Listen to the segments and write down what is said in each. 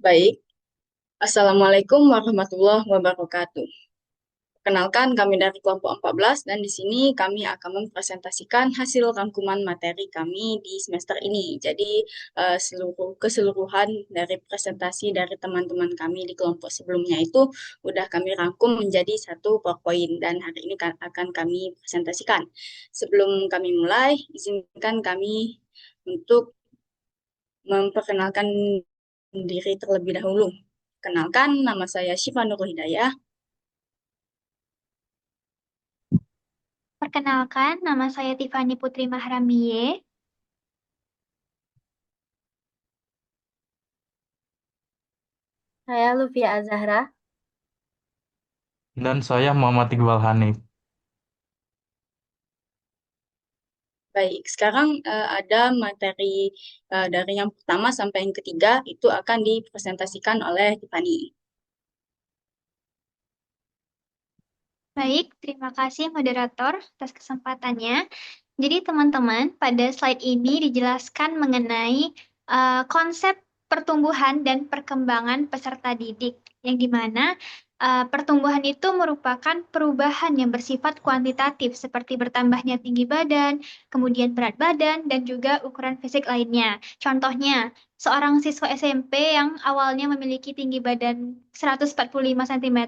Baik, Assalamualaikum warahmatullahi wabarakatuh. Perkenalkan, kami dari kelompok 14 dan di sini kami akan mempresentasikan hasil rangkuman materi kami di semester ini. Jadi, seluruh keseluruhan dari presentasi dari teman-teman kami di kelompok sebelumnya itu udah kami rangkum menjadi satu PowerPoint dan hari ini akan kami presentasikan. Sebelum kami mulai, izinkan kami untuk memperkenalkan diri terlebih dahulu. Kenalkan, nama saya Syifa Nurul Hidayah. Perkenalkan, nama saya Tiffany Putri Mahramie. Saya Luvia Azahra. Dan saya Muhammad Iqbal Hanif. Baik, sekarang ada materi dari yang pertama sampai yang ketiga itu akan dipresentasikan oleh Tiffany. Baik, terima kasih moderator atas kesempatannya. Jadi teman-teman, pada slide ini dijelaskan mengenai konsep pertumbuhan dan perkembangan peserta didik, yang dimana pertumbuhan itu merupakan perubahan yang bersifat kuantitatif, seperti bertambahnya tinggi badan, kemudian berat badan, dan juga ukuran fisik lainnya. Contohnya, seorang siswa SMP yang awalnya memiliki tinggi badan 145 cm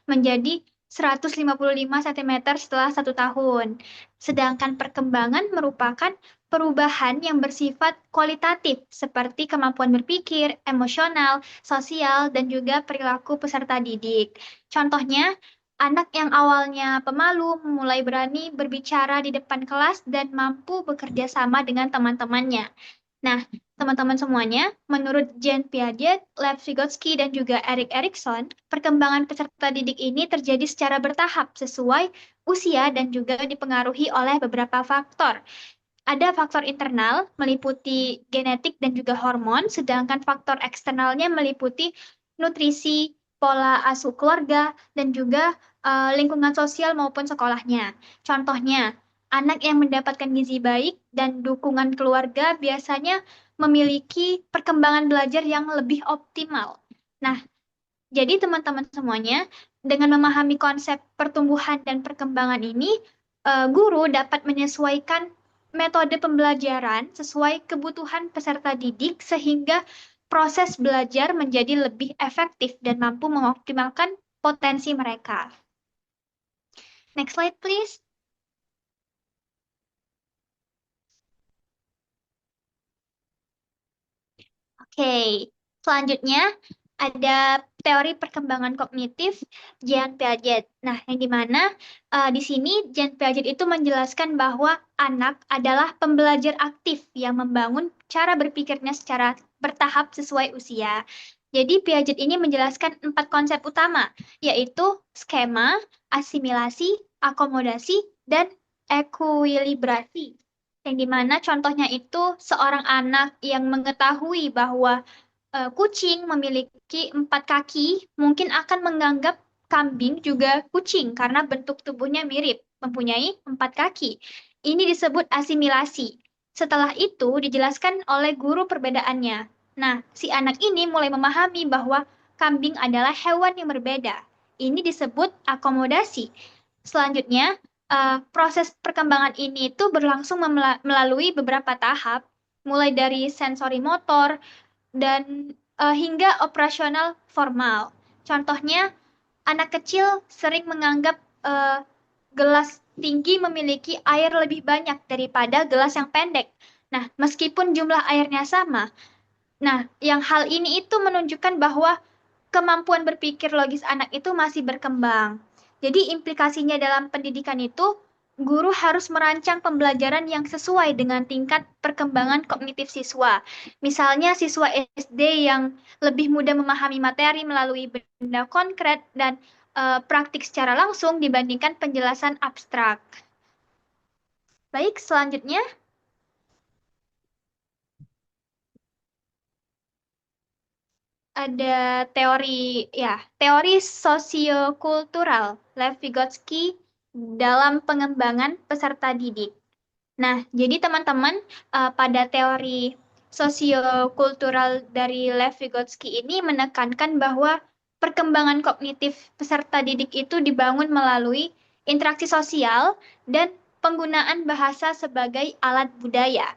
menjadi 155 cm setelah 1 tahun. Sedangkan perkembangan merupakan perubahan yang bersifat kualitatif, seperti kemampuan berpikir, emosional, sosial, dan juga perilaku peserta didik. Contohnya, anak yang awalnya pemalu mulai berani berbicara di depan kelas dan mampu bekerja sama dengan teman-temannya. Nah, teman-teman semuanya, menurut Jean Piaget, Lev Vygotsky, dan juga Erik Erikson, perkembangan peserta didik ini terjadi secara bertahap sesuai usia dan juga dipengaruhi oleh beberapa faktor. Ada faktor internal meliputi genetik dan juga hormon, sedangkan faktor eksternalnya meliputi nutrisi, pola asuh keluarga, dan juga lingkungan sosial maupun sekolahnya. Contohnya, anak yang mendapatkan gizi baik dan dukungan keluarga biasanya memiliki perkembangan belajar yang lebih optimal. Nah, jadi teman-teman semuanya, dengan memahami konsep pertumbuhan dan perkembangan ini, guru dapat menyesuaikan metode pembelajaran sesuai kebutuhan peserta didik sehingga proses belajar menjadi lebih efektif dan mampu mengoptimalkan potensi mereka. Next slide, please. Oke, selanjutnya ada teori perkembangan kognitif Jean Piaget. Nah, yang dimana di sini Jean Piaget itu menjelaskan bahwa anak adalah pembelajar aktif yang membangun cara berpikirnya secara bertahap sesuai usia. Jadi Piaget ini menjelaskan 4 konsep utama, yaitu skema, asimilasi, akomodasi, dan ekuilibrasi. Yang dimana contohnya itu seorang anak yang mengetahui bahwa kucing memiliki 4 kaki, mungkin akan menganggap kambing juga kucing karena bentuk tubuhnya mirip, mempunyai 4 kaki. Ini disebut asimilasi. Setelah itu dijelaskan oleh guru perbedaannya. Nah, si anak ini mulai memahami bahwa kambing adalah hewan yang berbeda. Ini disebut akomodasi. Selanjutnya, proses perkembangan ini itu berlangsung melalui beberapa tahap, mulai dari sensori motor, dan hingga operasional formal. Contohnya, anak kecil sering menganggap eh, gelas tinggi memiliki air lebih banyak daripada gelas yang pendek. Nah, meskipun jumlah airnya sama, nah, yang hal ini itu menunjukkan bahwa kemampuan berpikir logis anak itu masih berkembang. Jadi implikasinya dalam pendidikan itu, guru harus merancang pembelajaran yang sesuai dengan tingkat perkembangan kognitif siswa. Misalnya siswa SD yang lebih mudah memahami materi melalui benda konkret dan praktik secara langsung dibandingkan penjelasan abstrak. Baik, selanjutnya ada teori teori sosiokultural Lev Vygotsky dalam pengembangan peserta didik. Nah, jadi teman-teman pada teori sosiokultural dari Lev Vygotsky ini menekankan bahwa perkembangan kognitif peserta didik itu dibangun melalui interaksi sosial dan penggunaan bahasa sebagai alat budaya.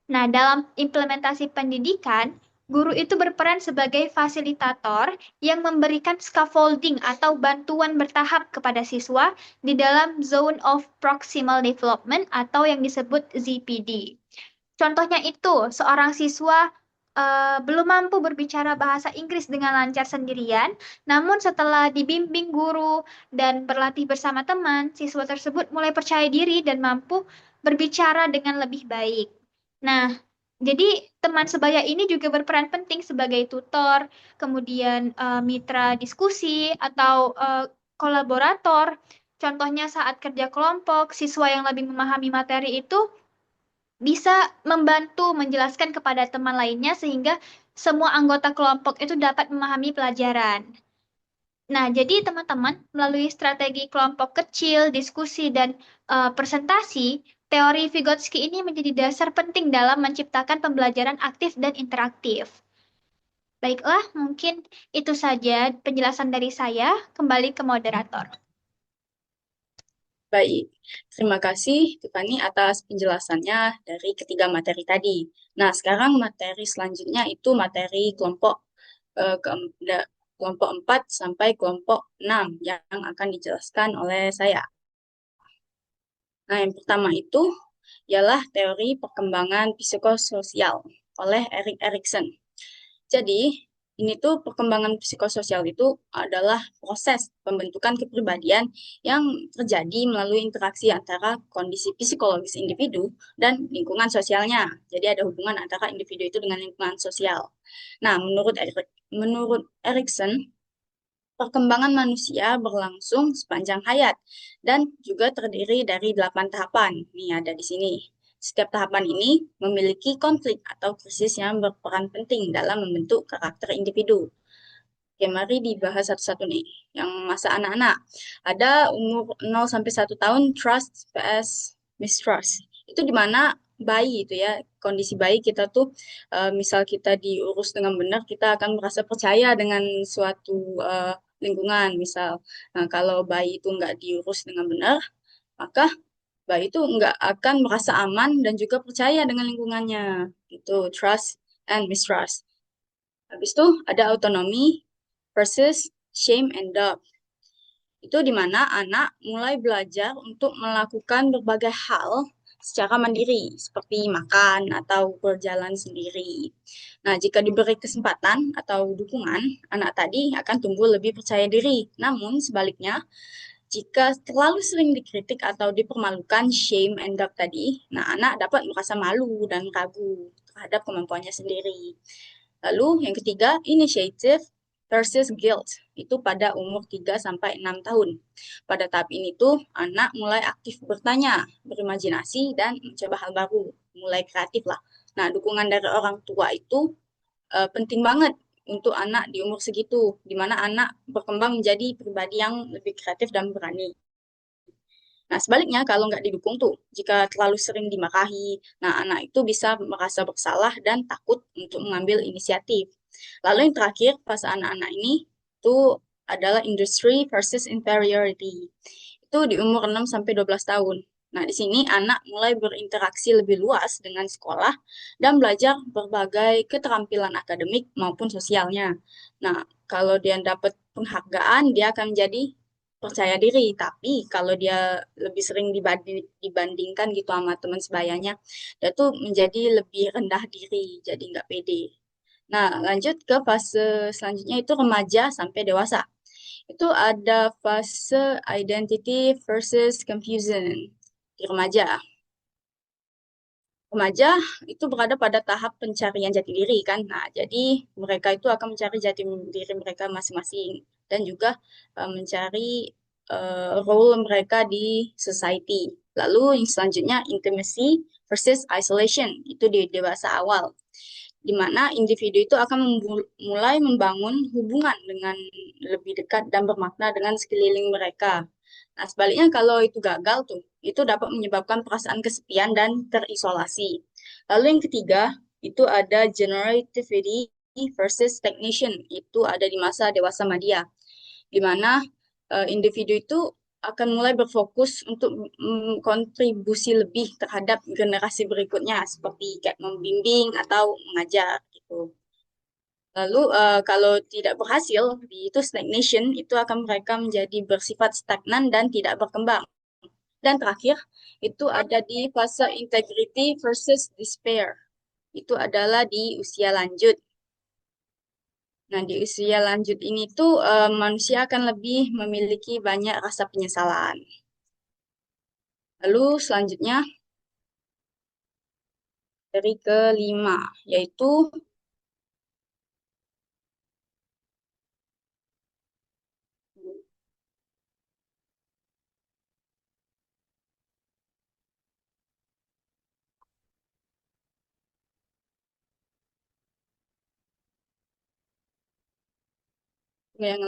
Nah, dalam implementasi pendidikan, guru itu berperan sebagai fasilitator yang memberikan scaffolding atau bantuan bertahap kepada siswa di dalam Zone of Proximal Development atau yang disebut ZPD. Contohnya itu, seorang siswa belum mampu berbicara bahasa Inggris dengan lancar sendirian, namun setelah dibimbing guru dan berlatih bersama teman, siswa tersebut mulai percaya diri dan mampu berbicara dengan lebih baik. Nah, jadi teman sebaya ini juga berperan penting sebagai tutor, kemudian mitra diskusi atau kolaborator. Contohnya saat kerja kelompok, siswa yang lebih memahami materi itu bisa membantu menjelaskan kepada teman lainnya sehingga semua anggota kelompok itu dapat memahami pelajaran. Nah, jadi teman-teman, melalui strategi kelompok kecil, diskusi, dan presentasi, teori Vygotsky ini menjadi dasar penting dalam menciptakan pembelajaran aktif dan interaktif. Baiklah, mungkin itu saja penjelasan dari saya. Kembali ke moderator. Baik, terima kasih Tiffany atas penjelasannya dari ketiga materi tadi. Nah, sekarang materi selanjutnya itu materi kelompok kelompok 4 sampai kelompok 6 yang akan dijelaskan oleh saya. Nah, yang pertama itu ialah teori perkembangan psikososial oleh Erik Erikson. Jadi, ini tuh perkembangan psikososial itu adalah proses pembentukan kepribadian yang terjadi melalui interaksi antara kondisi psikologis individu dan lingkungan sosialnya. Jadi ada hubungan antara individu itu dengan lingkungan sosial. Nah, menurut Erikson, perkembangan manusia berlangsung sepanjang hayat dan juga terdiri dari 8 tahapan. Nih ada di sini. Setiap tahapan ini memiliki konflik atau krisis yang berperan penting dalam membentuk karakter individu. Oke, mari dibahas satu-satu nih. Yang masa anak-anak. Ada umur 0 sampai 1 tahun trust vs mistrust. Itu di mana bayi itu ya, kondisi bayi kita tuh misal kita diurus dengan benar, kita akan merasa percaya dengan suatu lingkungan. Misal, nah, kalau bayi itu nggak diurus dengan benar, maka bayi itu nggak akan merasa aman dan juga percaya dengan lingkungannya. Itu trust and mistrust. Habis itu ada autonomy versus shame and doubt. Itu di mana anak mulai belajar untuk melakukan berbagai hal secara mandiri, seperti makan atau berjalan sendiri. Nah, jika diberi kesempatan atau dukungan, anak tadi akan tumbuh lebih percaya diri. Namun, sebaliknya, jika terlalu sering dikritik atau dipermalukan, shame and doubt tadi, nah anak dapat merasa malu dan ragu terhadap kemampuannya sendiri. Lalu yang ketiga, initiative versus guilt. Itu pada umur 3 sampai 6 tahun. Pada tahap ini tuh anak mulai aktif bertanya, berimajinasi dan mencoba hal baru, mulai kreatif lah. Nah, dukungan dari orang tua itu penting banget untuk anak di umur segitu, di mana anak berkembang menjadi pribadi yang lebih kreatif dan berani. Nah, sebaliknya kalau nggak didukung tuh, jika terlalu sering dimarahi, nah anak itu bisa merasa bersalah dan takut untuk mengambil inisiatif. Lalu yang terakhir, fase anak-anak ini itu adalah industry versus inferiority. Itu di umur 6 sampai 12 tahun. Nah, di sini anak mulai berinteraksi lebih luas dengan sekolah dan belajar berbagai keterampilan akademik maupun sosialnya. Nah, kalau dia dapat penghargaan, dia akan menjadi percaya diri. Tapi kalau dia lebih sering dibandingkan gitu sama teman sebayanya, dia tuh menjadi lebih rendah diri, jadi nggak pede. Nah, lanjut ke fase selanjutnya itu remaja sampai dewasa. Itu ada fase identity versus confusion di remaja. Remaja itu berada pada tahap pencarian jati diri kan. Nah, jadi mereka itu akan mencari jati diri mereka masing-masing dan juga mencari role mereka di society. Lalu yang selanjutnya intimacy versus isolation itu di dewasa awal, di mana individu itu akan mulai membangun hubungan dengan lebih dekat dan bermakna dengan sekeliling mereka. Nah, sebaliknya kalau itu gagal tuh, itu dapat menyebabkan perasaan kesepian dan terisolasi. Lalu yang ketiga, itu ada generativity versus stagnation. Itu ada di masa dewasa madya, di mana individu itu akan mulai berfokus untuk kontribusi lebih terhadap generasi berikutnya, seperti kayak membimbing atau mengajar gitu. Lalu kalau tidak berhasil, itu stagnation, itu akan mereka menjadi bersifat stagnan dan tidak berkembang. Dan terakhir, itu ada di fase integrity versus despair. Itu adalah di usia lanjut. Nah, di usia lanjut ini tuh manusia akan lebih memiliki banyak rasa penyesalan. Lalu selanjutnya dari kelima, yaitu yang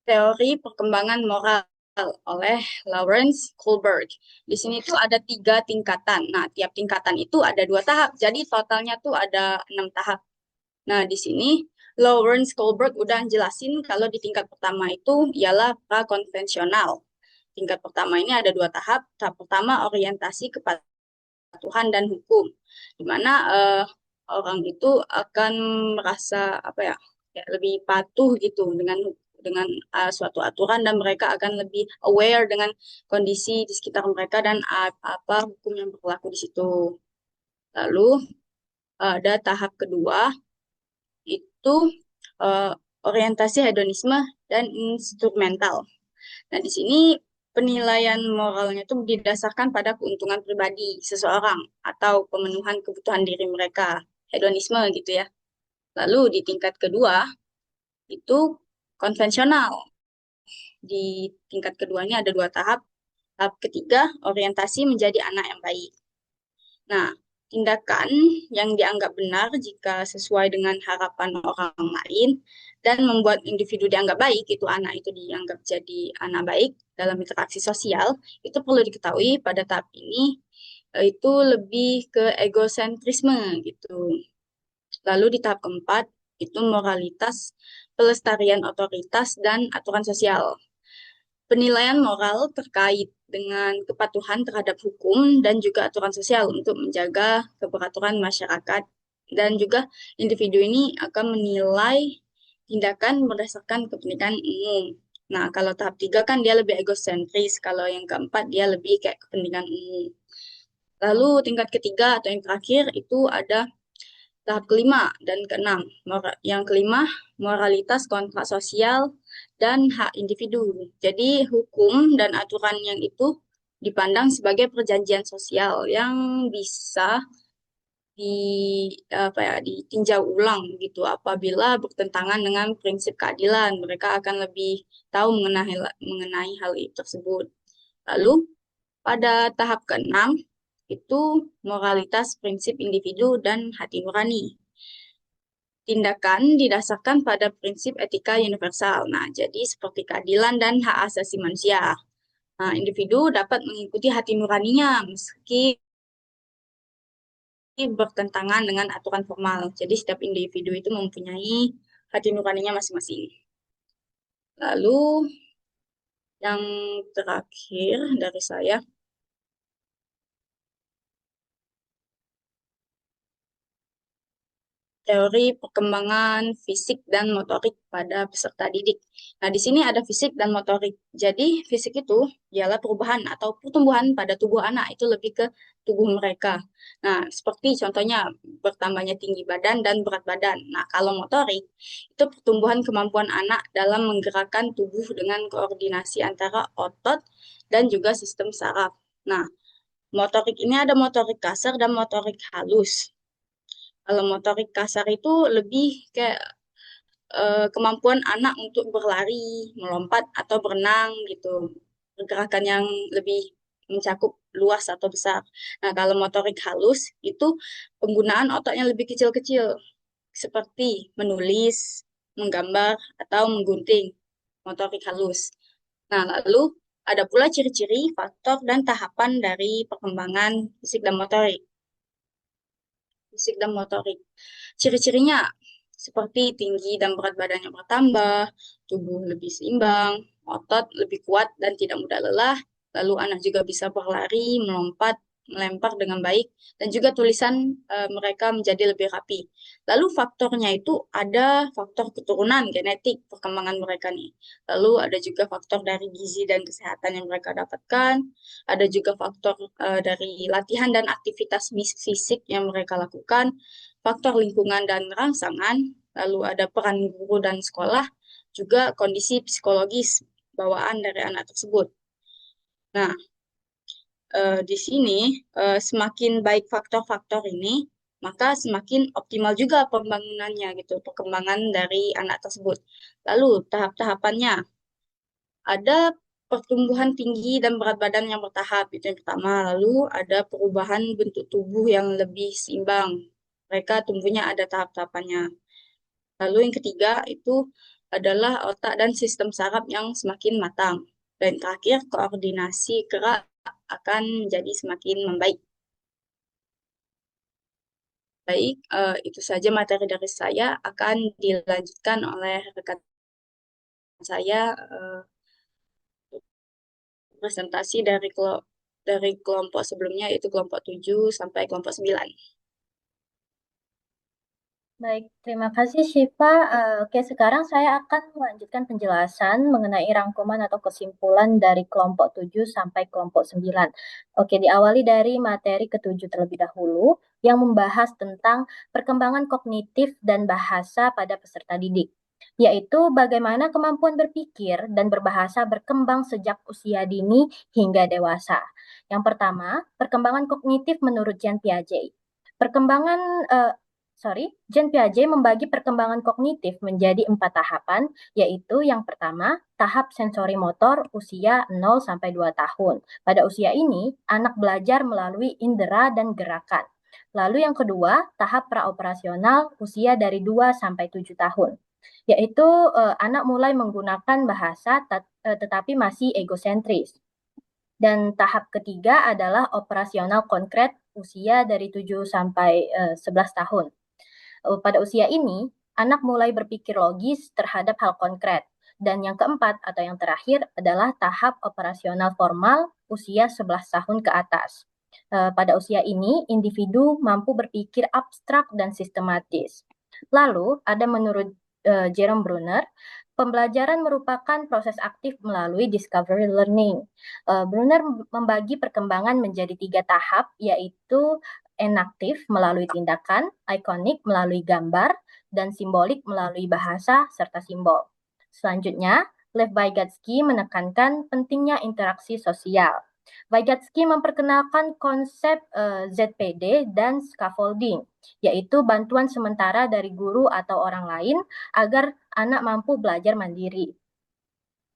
teori perkembangan moral oleh Lawrence Kohlberg. Di sini tuh ada 3 tingkatan. Nah, tiap tingkatan itu ada 2 tahap. Jadi totalnya tuh ada 6 tahap. Nah, di sini Lawrence Kohlberg udah jelasin kalau di tingkat pertama itu ialah prakonvensional. Tingkat pertama ini ada 2 tahap. Tahap pertama orientasi kepada Tuhan dan hukum, di mana orang itu akan merasa apa ya, kayak lebih patuh gitu dengan suatu aturan, dan mereka akan lebih aware dengan kondisi di sekitar mereka dan apa hukum yang berlaku di situ. Lalu ada tahap kedua, itu eh, orientasi hedonisme dan instrumental. Nah, di sini penilaian moralnya itu didasarkan pada keuntungan pribadi seseorang atau pemenuhan kebutuhan diri mereka, hedonisme gitu ya. Lalu di tingkat kedua itu konvensional. Di tingkat kedua ini ada 2 tahap. Tahap ketiga, orientasi menjadi anak yang baik. Nah, tindakan yang dianggap benar jika sesuai dengan harapan orang lain dan membuat individu dianggap baik, itu anak itu dianggap jadi anak baik dalam interaksi sosial, itu perlu diketahui pada tahap ini itu lebih ke egosentrisme gitu. Lalu di tahap keempat, itu moralitas, pelestarian otoritas, dan aturan sosial. Penilaian moral terkait dengan kepatuhan terhadap hukum dan juga aturan sosial untuk menjaga keberaturan masyarakat, dan juga individu ini akan menilai tindakan berdasarkan kepentingan umum. Nah, kalau tahap 3 kan dia lebih egosentris, kalau yang keempat dia lebih kayak kepentingan umum. Lalu tingkat ketiga atau yang terakhir itu ada tahap kelima dan keenam. Yang kelima, moralitas kontrak sosial dan hak individu. Jadi hukum dan aturan yang itu dipandang sebagai perjanjian sosial yang bisa di apa ya, ditinjau ulang gitu apabila bertentangan dengan prinsip keadilan. Mereka akan lebih tahu mengenai hal itu tersebut. Lalu pada tahap keenam itu moralitas prinsip individu dan hati nurani. Tindakan didasarkan pada prinsip etika universal. Nah, jadi seperti keadilan dan hak asasi manusia. Nah, individu dapat mengikuti hati nuraninya meski bertentangan dengan aturan formal. Jadi setiap individu itu mempunyai hati nuraninya masing-masing. Lalu yang terakhir dari saya, teori perkembangan fisik dan motorik pada peserta didik. Nah, di sini ada fisik dan motorik. Jadi, fisik itu ialah perubahan atau pertumbuhan pada tubuh anak, itu lebih ke tubuh mereka. Nah, seperti contohnya bertambahnya tinggi badan dan berat badan. Nah, kalau motorik, itu pertumbuhan kemampuan anak dalam menggerakkan tubuh dengan koordinasi antara otot dan juga sistem saraf. Nah, motorik ini ada motorik kasar dan motorik halus. Kalau motorik kasar itu lebih kayak kemampuan anak untuk berlari, melompat, atau berenang gitu. Pergerakan yang lebih mencakup luas atau besar. Nah, kalau motorik halus itu penggunaan otaknya lebih kecil-kecil, seperti menulis, menggambar, atau menggunting, motorik halus. Nah, lalu ada pula ciri-ciri, faktor, dan tahapan dari perkembangan fisik dan motorik. Fisik dan motorik. Ciri-cirinya seperti tinggi dan berat badannya bertambah, tubuh lebih seimbang, otot lebih kuat dan tidak mudah lelah, lalu anak juga bisa berlari, melompat, melempar dengan baik, dan juga tulisan mereka menjadi lebih rapi. Lalu faktornya itu ada faktor keturunan, genetik, perkembangan mereka nih. Lalu ada juga faktor dari gizi dan kesehatan yang mereka dapatkan, ada juga faktor dari latihan dan aktivitas fisik yang mereka lakukan, faktor lingkungan dan rangsangan, lalu ada peran guru dan sekolah, juga kondisi psikologis bawaan dari anak tersebut. Nah, di sini semakin baik faktor-faktor ini, maka semakin optimal juga pembangunannya gitu, perkembangan dari anak tersebut. Lalu tahap-tahapannya ada pertumbuhan tinggi dan berat badan yang bertahap, itu yang pertama. Lalu ada perubahan bentuk tubuh yang lebih seimbang. Mereka tumbuhnya ada tahap-tahapannya. Lalu yang ketiga itu adalah otak dan sistem saraf yang semakin matang. Dan terakhir, koordinasi gerak akan menjadi semakin membaik. Baik, itu saja materi dari saya. Akan dilanjutkan oleh rekan saya presentasi dari kelompok sebelumnya, yaitu kelompok 7 sampai kelompok 9. Baik, terima kasih Syifa. Oke, sekarang saya akan melanjutkan penjelasan mengenai rangkuman atau kesimpulan dari kelompok 7 sampai kelompok 9. Oke, diawali dari materi ketujuh terlebih dahulu yang membahas tentang perkembangan kognitif dan bahasa pada peserta didik, yaitu bagaimana kemampuan berpikir dan berbahasa berkembang sejak usia dini hingga dewasa. Yang pertama, perkembangan kognitif menurut Jean Piaget. Jean Piaget membagi perkembangan kognitif menjadi 4 tahapan, yaitu yang pertama, tahap sensori motor usia 0 sampai 2 tahun. Pada usia ini, anak belajar melalui indera dan gerakan. Lalu yang kedua, tahap praoperasional usia dari 2 sampai 7 tahun, yaitu anak mulai menggunakan bahasa tetapi masih egosentris. Dan tahap ketiga adalah operasional konkret usia dari 7 sampai 11 tahun. Pada usia ini, anak mulai berpikir logis terhadap hal konkret. Dan yang keempat atau yang terakhir adalah tahap operasional formal usia 11 tahun ke atas. Pada usia ini, individu mampu berpikir abstrak dan sistematis. Lalu, ada menurut Jerome Bruner, pembelajaran merupakan proses aktif melalui discovery learning. Bruner membagi perkembangan menjadi 3 tahap, yaitu enaktif melalui tindakan, ikonik melalui gambar, dan simbolik melalui bahasa serta simbol. Selanjutnya, Lev Vygotsky menekankan pentingnya interaksi sosial. Vygotsky memperkenalkan konsep ZPD dan scaffolding, yaitu bantuan sementara dari guru atau orang lain agar anak mampu belajar mandiri.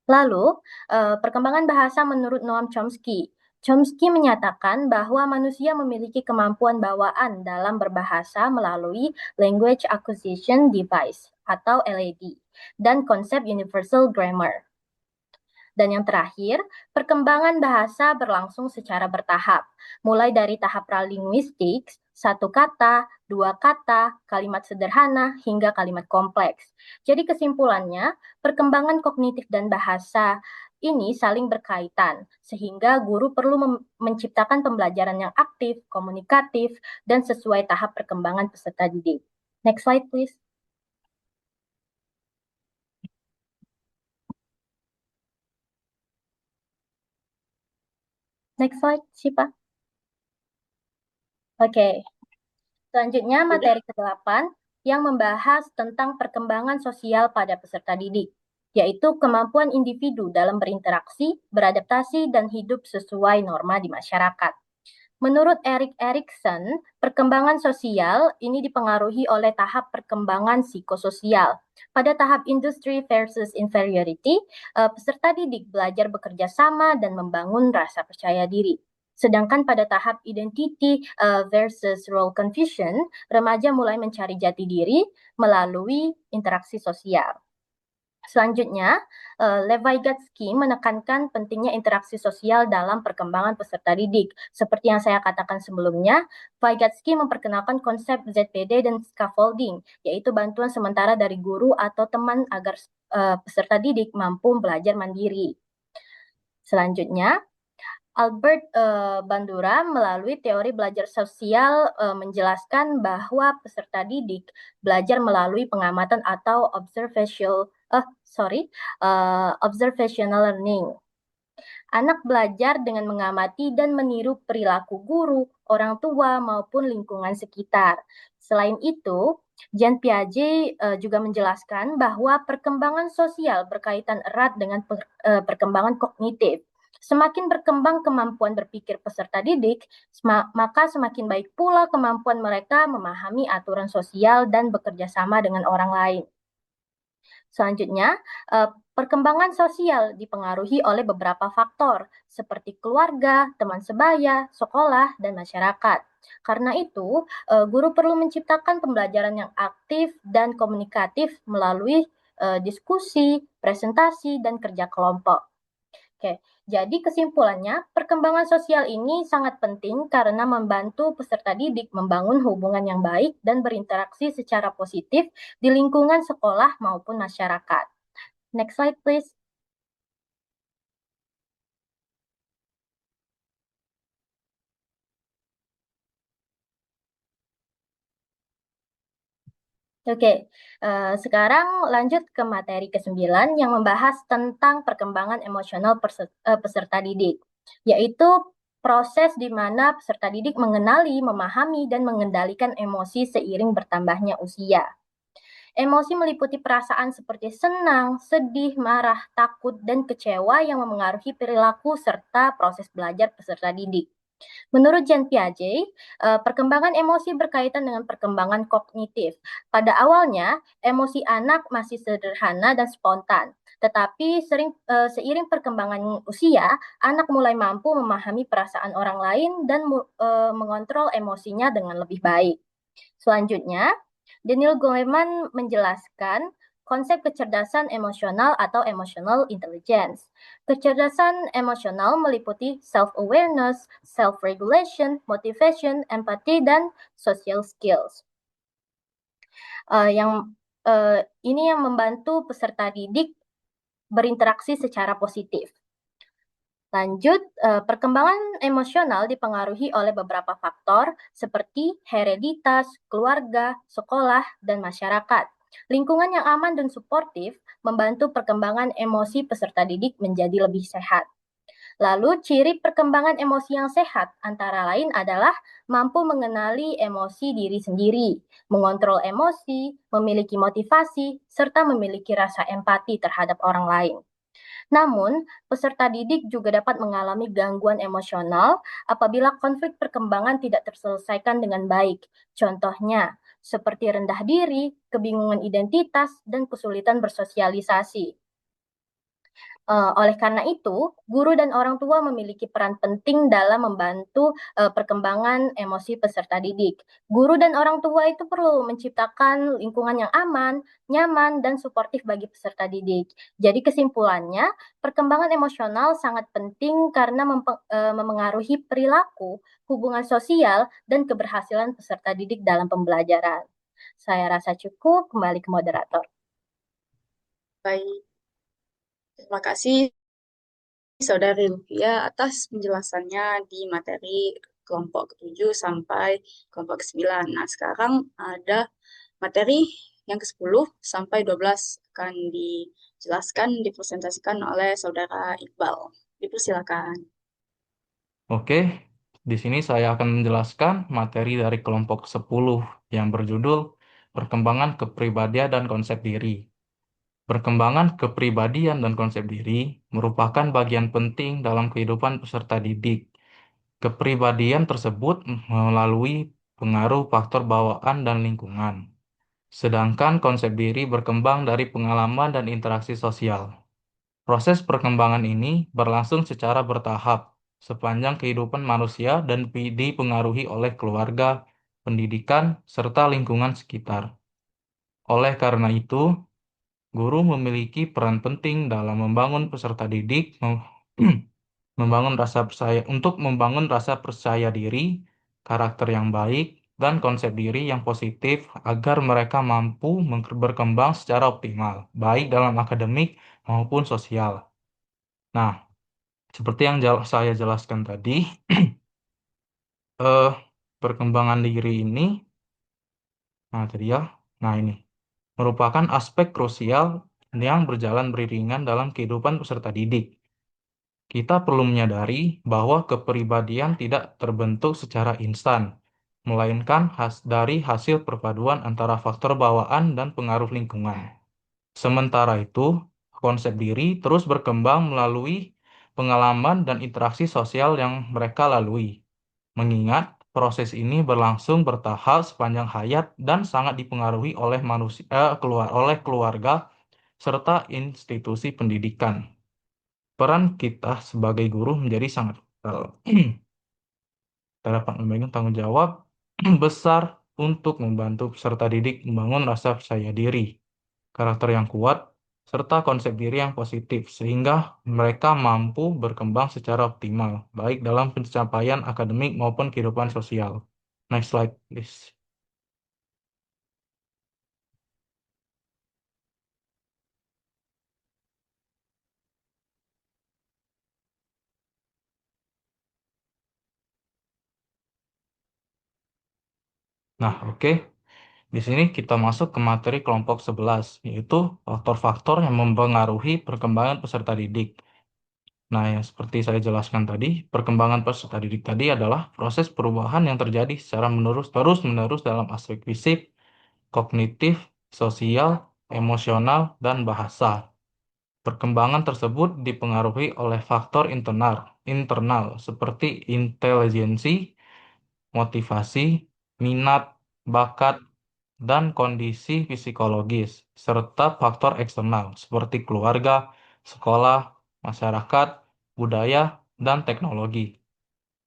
Lalu, perkembangan bahasa menurut Noam Chomsky. Chomsky menyatakan bahwa manusia memiliki kemampuan bawaan dalam berbahasa melalui Language Acquisition Device atau LAD dan konsep Universal Grammar. Dan yang terakhir, perkembangan bahasa berlangsung secara bertahap, mulai dari tahap pralinguistik, 1 kata, 2 kata, kalimat sederhana, hingga kalimat kompleks. Jadi kesimpulannya, perkembangan kognitif dan bahasa ini saling berkaitan, sehingga guru perlu menciptakan pembelajaran yang aktif, komunikatif, dan sesuai tahap perkembangan peserta didik. Next slide, please. Next slide, Syifa. Oke. Selanjutnya, materi ke-8 yang membahas tentang perkembangan sosial pada peserta didik, yaitu kemampuan individu dalam berinteraksi, beradaptasi, dan hidup sesuai norma di masyarakat. Menurut Erik Erikson, perkembangan sosial ini dipengaruhi oleh tahap perkembangan psikososial. Pada tahap industry versus inferiority, peserta didik belajar bekerja sama dan membangun rasa percaya diri. Sedangkan pada tahap identity versus role confusion, remaja mulai mencari jati diri melalui interaksi sosial. Selanjutnya, Levi Gatsky menekankan pentingnya interaksi sosial dalam perkembangan peserta didik. Seperti yang saya katakan sebelumnya, Vygotsky memperkenalkan konsep ZPD dan scaffolding, yaitu bantuan sementara dari guru atau teman agar peserta didik mampu belajar mandiri. Selanjutnya, Albert Bandura melalui teori belajar sosial menjelaskan bahwa peserta didik belajar melalui pengamatan atau observational learning. Anak belajar dengan mengamati dan meniru perilaku guru, orang tua, maupun lingkungan sekitar. Selain itu, Jean Piaget juga menjelaskan bahwa perkembangan sosial berkaitan erat dengan perkembangan kognitif. Semakin berkembang kemampuan berpikir peserta didik, maka semakin baik pula kemampuan mereka memahami aturan sosial dan bekerja sama dengan orang lain. Selanjutnya, perkembangan sosial dipengaruhi oleh beberapa faktor, seperti keluarga, teman sebaya, sekolah, dan masyarakat. Karena itu, guru perlu menciptakan pembelajaran yang aktif dan komunikatif melalui diskusi, presentasi, dan kerja kelompok. Oke, jadi kesimpulannya, perkembangan sosial ini sangat penting karena membantu peserta didik membangun hubungan yang baik dan berinteraksi secara positif di lingkungan sekolah maupun masyarakat. Next slide, please. Oke, sekarang lanjut ke materi ke-9 yang membahas tentang perkembangan emosional peserta didik, yaitu proses di mana peserta didik mengenali, memahami, dan mengendalikan emosi seiring bertambahnya usia. Emosi meliputi perasaan seperti senang, sedih, marah, takut, dan kecewa yang memengaruhi perilaku serta proses belajar peserta didik. Menurut Jean Piaget, perkembangan emosi berkaitan dengan perkembangan kognitif. Pada awalnya, emosi anak masih sederhana dan spontan. Tetapi seiring perkembangan usia, anak mulai mampu memahami perasaan orang lain dan mengontrol emosinya dengan lebih baik. Selanjutnya, Daniel Goleman menjelaskan konsep kecerdasan emosional atau emotional intelligence. Kecerdasan emosional meliputi self-awareness, self-regulation, motivation, empathy, dan social skills. Ini yang membantu peserta didik berinteraksi secara positif. Lanjut, perkembangan emosional dipengaruhi oleh beberapa faktor seperti hereditas, keluarga, sekolah, dan masyarakat. Lingkungan yang aman dan suportif membantu perkembangan emosi peserta didik menjadi lebih sehat. Lalu, ciri perkembangan emosi yang sehat antara lain adalah mampu mengenali emosi diri sendiri, mengontrol emosi, memiliki motivasi, serta memiliki rasa empati terhadap orang lain. Namun, peserta didik juga dapat mengalami gangguan emosional apabila konflik perkembangan tidak terselesaikan dengan baik. Contohnya, seperti rendah diri, kebingungan identitas, dan kesulitan bersosialisasi. Oleh karena itu, guru dan orang tua memiliki peran penting dalam membantu perkembangan emosi peserta didik. Guru dan orang tua itu perlu menciptakan lingkungan yang aman, nyaman, dan suportif bagi peserta didik. Jadi kesimpulannya, perkembangan emosional sangat penting karena memengaruhi perilaku, hubungan sosial, dan keberhasilan peserta didik dalam pembelajaran. Saya rasa cukup, kembali ke moderator. Baik, terima kasih Saudari Luvia atas penjelasannya di materi kelompok ke-7 sampai kelompok ke-9. Nah, sekarang ada materi yang ke-10 sampai 12 akan dijelaskan, dipresentasikan oleh Saudara Iqbal. Dipersilakan. Oke, di sini saya akan menjelaskan materi dari kelompok 10 yang berjudul Perkembangan Kepribadian dan Konsep Diri. Perkembangan kepribadian dan konsep diri merupakan bagian penting dalam kehidupan peserta didik. Kepribadian tersebut melalui pengaruh faktor bawaan dan lingkungan. Sedangkan konsep diri berkembang dari pengalaman dan interaksi sosial. Proses perkembangan ini berlangsung secara bertahap sepanjang kehidupan manusia dan dipengaruhi oleh keluarga, pendidikan, serta lingkungan sekitar. Oleh karena itu, guru memiliki peran penting dalam membangun peserta didik, membangun rasa percaya diri, karakter yang baik, dan konsep diri yang positif agar mereka mampu berkembang secara optimal, baik dalam akademik maupun sosial. Nah, seperti yang saya jelaskan tadi, eh, perkembangan diri ini, nah tadi ya, nah ini merupakan aspek krusial yang berjalan beriringan dalam kehidupan peserta didik. Kita perlu menyadari bahwa kepribadian tidak terbentuk secara instan, melainkan dari hasil perpaduan antara faktor bawaan dan pengaruh lingkungan. Sementara itu, konsep diri terus berkembang melalui pengalaman dan interaksi sosial yang mereka lalui. Mengingat proses ini berlangsung bertahap sepanjang hayat dan sangat dipengaruhi oleh oleh keluarga serta institusi pendidikan. Peran kita sebagai guru menjadi sangat vital. Kita dapat memegang tanggung jawab besar untuk membantu peserta didik membangun rasa percaya diri, karakter yang kuat, serta konsep diri yang positif, sehingga mereka mampu berkembang secara optimal, baik dalam pencapaian akademik maupun kehidupan sosial. Next slide, please. Nah, oke. Di sini kita masuk ke materi kelompok 11, yaitu faktor-faktor yang mempengaruhi perkembangan peserta didik. Nah, yang seperti saya jelaskan tadi, perkembangan peserta didik tadi adalah proses perubahan yang terjadi secara terus-menerus dalam aspek fisik, kognitif, sosial, emosional, dan bahasa. Perkembangan tersebut dipengaruhi oleh faktor internal seperti intelijensi, motivasi, minat, bakat, dan kondisi psikologis, serta faktor eksternal seperti keluarga, sekolah, masyarakat, budaya, dan teknologi.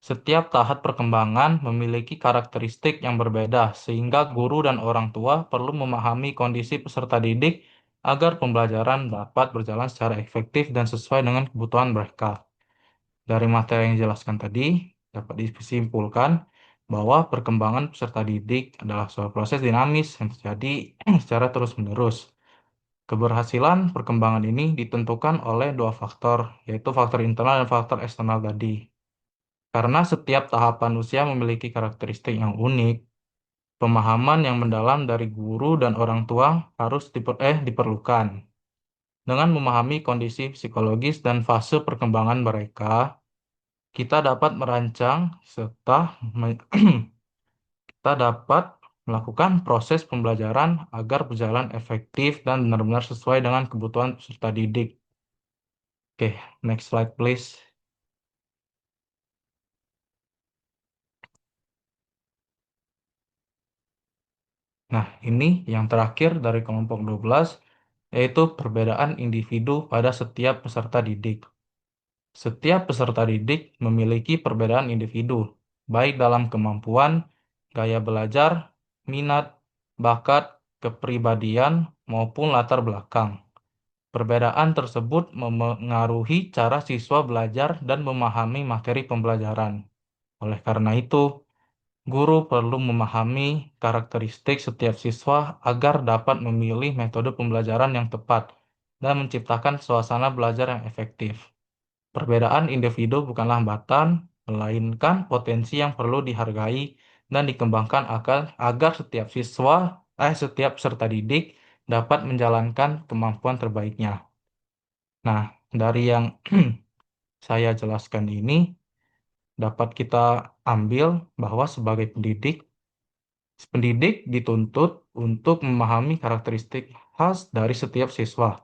Setiap tahap perkembangan memiliki karakteristik yang berbeda, sehingga guru dan orang tua perlu memahami kondisi peserta didik agar pembelajaran dapat berjalan secara efektif dan sesuai dengan kebutuhan mereka. Dari materi yang dijelaskan tadi, dapat disimpulkan bahwa perkembangan peserta didik adalah suatu proses dinamis yang terjadi secara terus-menerus. Keberhasilan perkembangan ini ditentukan oleh dua faktor, yaitu faktor internal dan faktor eksternal tadi. Karena setiap tahapan usia memiliki karakteristik yang unik, pemahaman yang mendalam dari guru dan orang tua harus diperlukan. Dengan memahami kondisi psikologis dan fase perkembangan mereka, kita dapat merancang serta kita dapat melakukan proses pembelajaran agar berjalan efektif dan benar-benar sesuai dengan kebutuhan peserta didik. Oke, next slide please. Nah, ini yang terakhir dari kelompok 12, yaitu perbedaan individu pada setiap peserta didik. Setiap peserta didik memiliki perbedaan individu, baik dalam kemampuan, gaya belajar, minat, bakat, kepribadian, maupun latar belakang. Perbedaan tersebut memengaruhi cara siswa belajar dan memahami materi pembelajaran. Oleh karena itu, guru perlu memahami karakteristik setiap siswa agar dapat memilih metode pembelajaran yang tepat dan menciptakan suasana belajar yang efektif. Perbedaan individu bukanlah hambatan, melainkan potensi yang perlu dihargai dan dikembangkan agar setiap peserta didik dapat menjalankan kemampuan terbaiknya. Nah, dari yang saya jelaskan ini dapat kita ambil bahwa sebagai pendidik dituntut untuk memahami karakteristik khas dari setiap siswa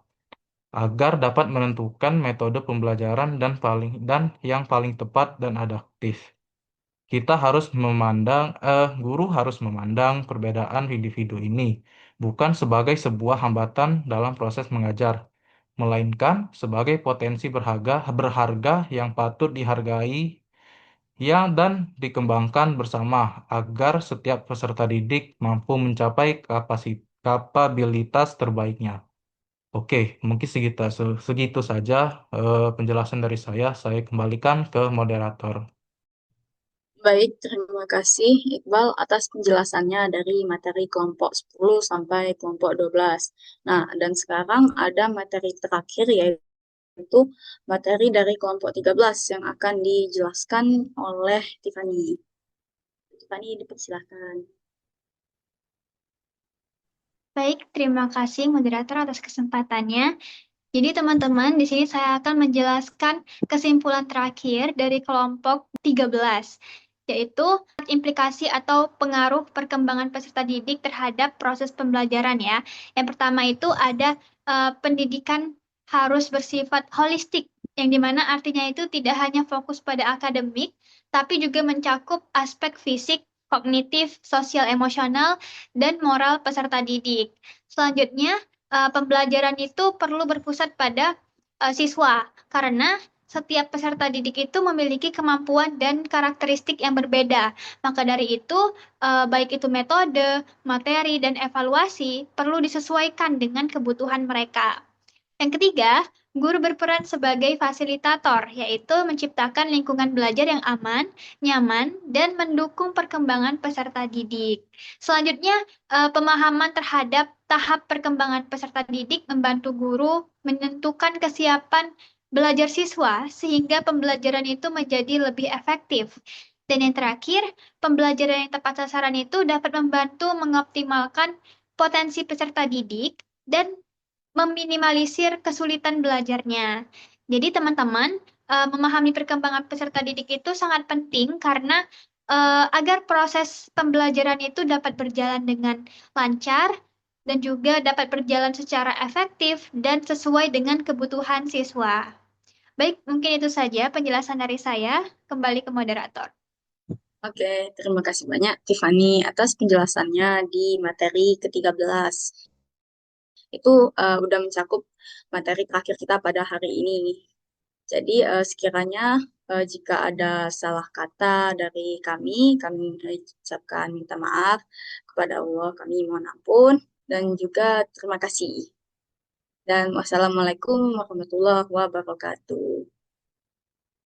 agar dapat menentukan metode pembelajaran dan yang paling tepat dan adaptif. kita harus guru harus memandang perbedaan individu ini bukan sebagai sebuah hambatan dalam proses mengajar, melainkan sebagai potensi berharga yang patut dihargai dan dikembangkan bersama agar setiap peserta didik mampu mencapai kapabilitas terbaiknya. Oke, mungkin segitu saja penjelasan dari saya. Saya kembalikan ke moderator. Baik, terima kasih Iqbal atas penjelasannya dari materi kelompok 10 sampai kelompok 12. Nah, dan sekarang ada materi terakhir yaitu materi dari kelompok 13 yang akan dijelaskan oleh Tiffany. Tiffany, dipersilakan. Baik, terima kasih moderator atas kesempatannya. Jadi teman-teman, di sini saya akan menjelaskan kesimpulan terakhir dari kelompok 13, yaitu implikasi atau pengaruh perkembangan peserta didik terhadap proses pembelajaran ya. Yang pertama itu ada pendidikan harus bersifat holistik, yang dimana artinya itu tidak hanya fokus pada akademik, tapi juga mencakup aspek fisik, kognitif, sosial emosional, dan moral peserta didik. Selanjutnya, pembelajaran itu perlu berpusat pada siswa, karena setiap peserta didik itu memiliki kemampuan dan karakteristik yang berbeda. Maka dari itu, baik itu metode, materi, dan evaluasi perlu disesuaikan dengan kebutuhan mereka. Yang ketiga, guru berperan sebagai fasilitator, yaitu menciptakan lingkungan belajar yang aman, nyaman, dan mendukung perkembangan peserta didik. Selanjutnya, pemahaman terhadap tahap perkembangan peserta didik membantu guru menentukan kesiapan belajar siswa sehingga pembelajaran itu menjadi lebih efektif. Dan yang terakhir, pembelajaran yang tepat sasaran itu dapat membantu mengoptimalkan potensi peserta didik dan meminimalisir kesulitan belajarnya. Jadi teman-teman, memahami perkembangan peserta didik itu sangat penting karena agar proses pembelajaran itu dapat berjalan dengan lancar dan juga dapat berjalan secara efektif dan sesuai dengan kebutuhan siswa. Baik, mungkin itu saja penjelasan dari saya. Kembali ke moderator. Oke, terima kasih banyak Tiffany atas penjelasannya di materi ke-13. Itu udah mencakup materi terakhir kita pada hari ini. Jadi sekiranya jika ada salah kata dari kami ucapkan minta maaf kepada Allah, kami mohon ampun dan juga terima kasih. Dan wassalamualaikum warahmatullahi wabarakatuh.